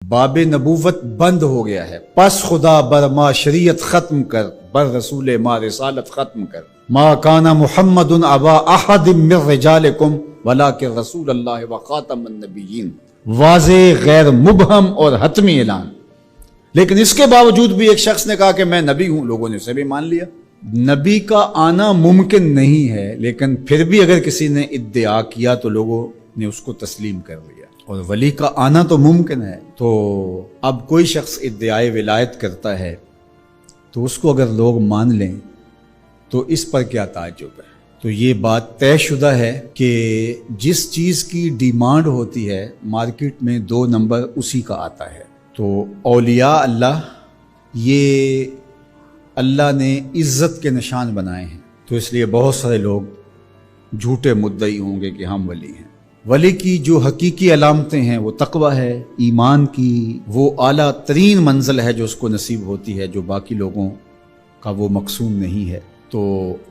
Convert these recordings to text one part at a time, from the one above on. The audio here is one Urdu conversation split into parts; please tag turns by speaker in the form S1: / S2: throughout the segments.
S1: باب نبوت بند ہو گیا ہے، پس خدا بر ما شریعت ختم کر، بر رسول ما رسالت ختم کر۔ ما کان محمد ابا احد من رجالکم ولکن رسول اللہ وخاتم النبیین، واضح غیر مبہم اور حتمی اعلان۔ لیکن اس کے باوجود بھی ایک شخص نے کہا کہ میں نبی ہوں، لوگوں نے اسے بھی مان لیا۔ نبی کا آنا ممکن نہیں ہے، لیکن پھر بھی اگر کسی نے ادعا کیا تو لوگوں نے اس کو تسلیم کر لیا۔ اور ولی کا آنا تو ممکن ہے، تو اب کوئی شخص ادعائے ولایت کرتا ہے تو اس کو اگر لوگ مان لیں تو اس پر کیا تعجب ہے؟ تو یہ بات طے شدہ ہے کہ جس چیز کی ڈیمانڈ ہوتی ہے مارکیٹ میں 2 نمبر اسی کا آتا ہے۔ تو اولیاء اللہ یہ اللہ نے عزت کے نشان بنائے ہیں، تو اس لیے بہت سارے لوگ جھوٹے مدعی ہوں گے کہ ہم ولی ہیں۔ ولی کی جو حقیقی علامتیں ہیں وہ تقوی ہے، ایمان کی وہ اعلیٰ ترین منزل ہے جو اس کو نصیب ہوتی ہے، جو باقی لوگوں کا وہ مقصود نہیں ہے۔ تو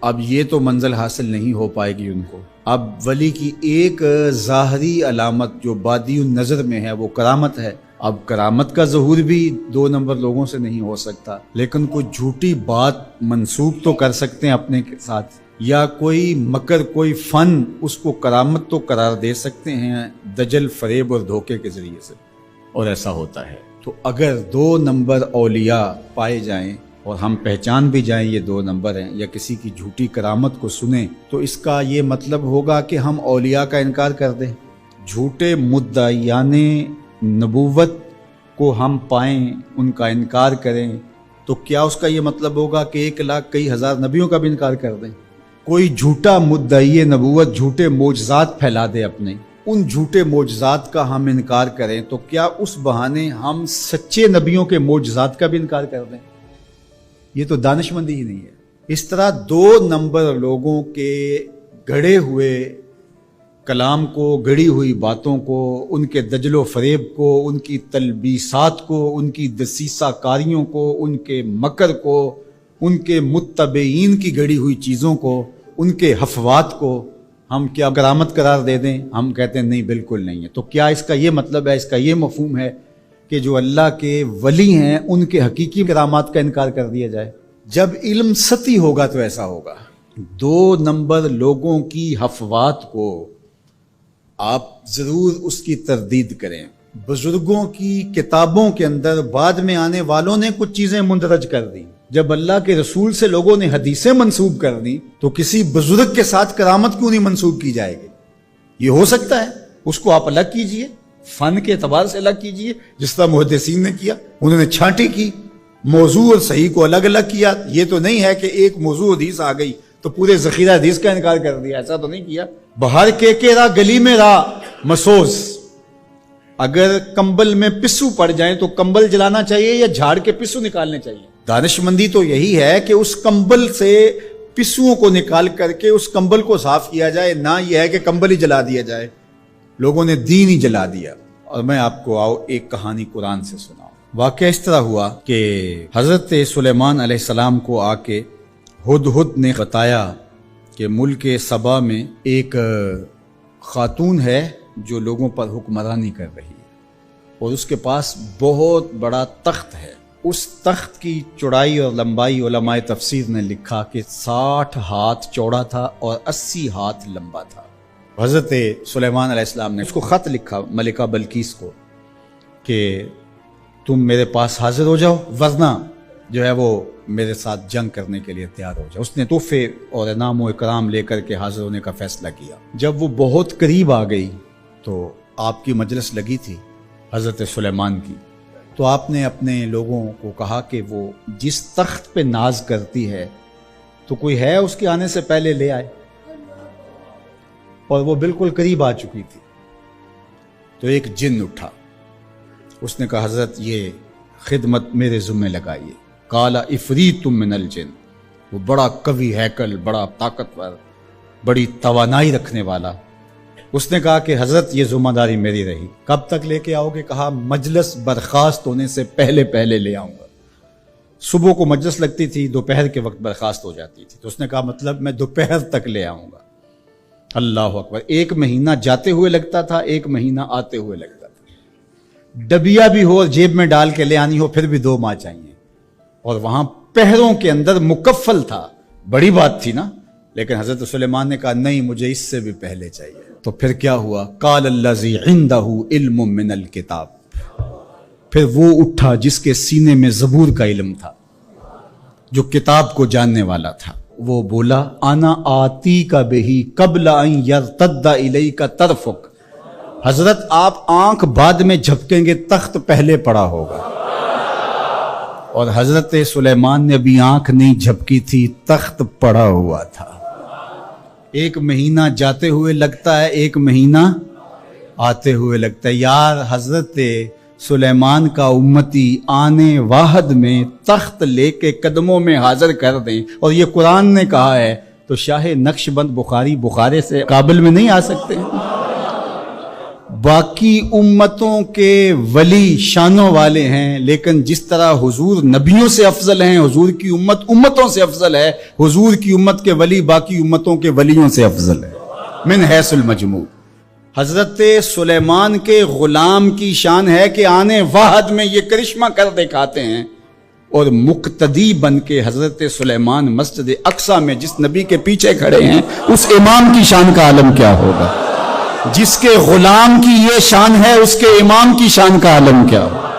S1: اب یہ تو منزل حاصل نہیں ہو پائے گی ان کو۔ اب ولی کی ایک ظاہری علامت جو بادی النظر میں ہے وہ کرامت ہے۔ اب کرامت کا ظہور بھی 2 نمبر لوگوں سے نہیں ہو سکتا، لیکن کوئی جھوٹی بات منسوب تو کر سکتے ہیں اپنے ساتھ، یا کوئی مکر، کوئی فن، اس کو کرامت تو قرار دے سکتے ہیں دجل، فریب اور دھوکے کے ذریعے سے، اور ایسا ہوتا ہے۔ تو اگر 2 نمبر اولیاء پائے جائیں اور ہم پہچان بھی جائیں یہ 2 نمبر ہیں، یا کسی کی جھوٹی کرامت کو سنیں، تو اس کا یہ مطلب ہوگا کہ ہم اولیاء کا انکار کر دیں۔ جھوٹے مدعیان نبوت کو ہم پائیں، ان کا انکار کریں، تو کیا اس کا یہ مطلب ہوگا کہ 1 لاکھ کئی ہزار نبیوں کا بھی انکار کر دیں؟ کوئی جھوٹا مدعی نبوت جھوٹے معجزات پھیلا دے اپنے، ان جھوٹے معجزات کا ہم انکار کریں، تو کیا اس بہانے ہم سچے نبیوں کے معجزات کا بھی انکار کر دیں؟ یہ تو دانش مندی ہی نہیں ہے۔ اس طرح 2 نمبر لوگوں کے گڑھے ہوئے کلام کو، گڑی ہوئی باتوں کو، ان کے دجل و فریب کو، ان کی تلبیسات کو، ان کی دسیسہ کاریوں کو، ان کے مکر کو، ان کے متبعین کی گڑی ہوئی چیزوں کو، ان کے حفوات کو ہم کیا کرامت قرار دے دیں؟ ہم کہتے ہیں نہیں، بالکل نہیں ہے۔ تو کیا اس کا یہ مطلب ہے، اس کا یہ مفہوم ہے کہ جو اللہ کے ولی ہیں ان کے حقیقی کرامات کا انکار کر دیا جائے؟ جب علم سطحی ہوگا تو ایسا ہوگا۔ 2 نمبر لوگوں کی حفوات کو آپ ضرور اس کی تردید کریں۔ بزرگوں کی کتابوں کے اندر بعد میں آنے والوں نے کچھ چیزیں مندرج کر دیں۔ جب اللہ کے رسول سے لوگوں نے حدیثیں منسوب کر دیں تو کسی بزرگ کے ساتھ کرامت کیوں نہیں منسوب کی جائے گی؟ یہ ہو سکتا ہے، اس کو آپ الگ کیجئے، فن کے اعتبار سے الگ کیجئے، جس طرح محدثین نے کیا، انہوں نے چھانٹی کی، موضوع اور صحیح کو الگ الگ کیا۔ یہ تو نہیں ہے کہ ایک موضوع حدیث آ گئی تو پورے ذخیرہ حدیث کا انکار کر دیا، ایسا تو نہیں کیا۔ بہار کے راہ گلی میں راہ مسوز، اگر کمبل میں پسو پڑ جائیں تو کمبل جلانا چاہیے یا جھاڑ کے پسو نکالنے چاہیے؟ دانش مندی تو یہی ہے کہ اس کمبل سے پسوؤں کو نکال کر کے اس کمبل کو صاف کیا جائے، نہ یہ ہے کہ کمبل ہی جلا دیا جائے۔ لوگوں نے دین ہی جلا دیا۔ اور میں آپ کو ایک کہانی قرآن سے سناؤں۔ واقعہ اس طرح ہوا کہ حضرت سلیمان علیہ السلام کو آ کے ہدہد نے بتایا کہ ملک سبا میں ایک خاتون ہے جو لوگوں پر حکمرانی کر رہی ہے، اور اس کے پاس بہت بڑا تخت ہے۔ اس تخت کی چوڑائی اور لمبائی علماء تفسیر نے لکھا کہ 60 ہاتھ چوڑا تھا اور 80 ہاتھ لمبا تھا۔ حضرت سلیمان علیہ السلام نے اس کو خط لکھا ملکہ بلقیس کو کہ تم میرے پاس حاضر ہو جاؤ، ورنہ جو ہے وہ میرے ساتھ جنگ کرنے کے لیے تیار ہو جاؤ۔ اس نے تحفے اور انعام و اکرام لے کر کے حاضر ہونے کا فیصلہ کیا۔ جب وہ بہت قریب آ گئی تو آپ کی مجلس لگی تھی حضرت سلیمان کی، تو آپ نے اپنے لوگوں کو کہا کہ وہ جس تخت پہ ناز کرتی ہے تو کوئی ہے اس کے آنے سے پہلے لے آئے، اور وہ بالکل قریب آ چکی تھی۔ تو ایک جن اٹھا، اس نے کہا حضرت یہ خدمت میرے ذمہ لگائیے۔ قال عفریت من الجن، وہ بڑا قوی ہیکل، بڑا طاقتور، بڑی توانائی رکھنے والا، اس نے کہا کہ حضرت یہ ذمہ داری میری رہی، کب تک لے کے آؤ گے؟ کہا مجلس برخاست ہونے سے پہلے پہلے لے آؤں گا۔ صبح کو مجلس لگتی تھی، دوپہر کے وقت برخاست ہو جاتی تھی، تو اس نے کہا مطلب میں دوپہر تک لے آؤں گا۔ اللہ اکبر! 1 مہینہ جاتے ہوئے لگتا تھا، 1 مہینہ آتے ہوئے لگتا تھا۔ ڈبیا بھی ہو اور جیب میں ڈال کے لے آنی ہو پھر بھی 2 ماہ چاہیے، اور وہاں پہروں کے اندر مکفل تھا، بڑی بات تھی نا، لیکن حضرت سلیمان نے کہا نہیں مجھے اس سے بھی پہلے چاہیے۔ تو پھر کیا ہوا؟ قال الذی عندہ علم من الکتاب، پھر وہ اٹھا جس کے سینے میں زبور کا علم تھا، جو کتاب کو جاننے والا تھا، وہ بولا انا آتی کا بہی قبل ان یرتد الیک طرفک، حضرت آپ آنکھ بعد میں جھپکیں گے، تخت پہلے پڑا ہوگا۔ اور حضرت سلیمان نے ابھی آنکھ نہیں جھپکی تھی، تخت پڑا ہوا تھا۔ 1 مہینہ جاتے ہوئے لگتا ہے، 1 مہینہ آتے ہوئے لگتا ہے۔ یار حضرت سلیمان کا امتی آنے واحد میں تخت لے کے قدموں میں حاضر کر دیں، اور یہ قرآن نے کہا ہے، تو شاہ نقش بند بخاری بخارے سے قابل میں نہیں آ سکتے۔ باقی امتوں کے ولی شانوں والے ہیں، لیکن جس طرح حضور نبیوں سے افضل ہیں، حضور کی امت امتوں سے افضل ہے، حضور کی امت کے ولی باقی امتوں کے ولیوں سے افضل ہے من حیث المجموع۔ حضرت سلیمان کے غلام کی شان ہے کہ آنے واحد میں یہ کرشمہ کر دکھاتے ہیں، اور مقتدی بن کے حضرت سلیمان مسجد اقصی میں جس نبی کے پیچھے کھڑے ہیں، اس امام کی شان کا عالم کیا ہوگا؟ جس کے غلام کی یہ شان ہے، اس کے امام کی شان کا عالم کیا ہوگا؟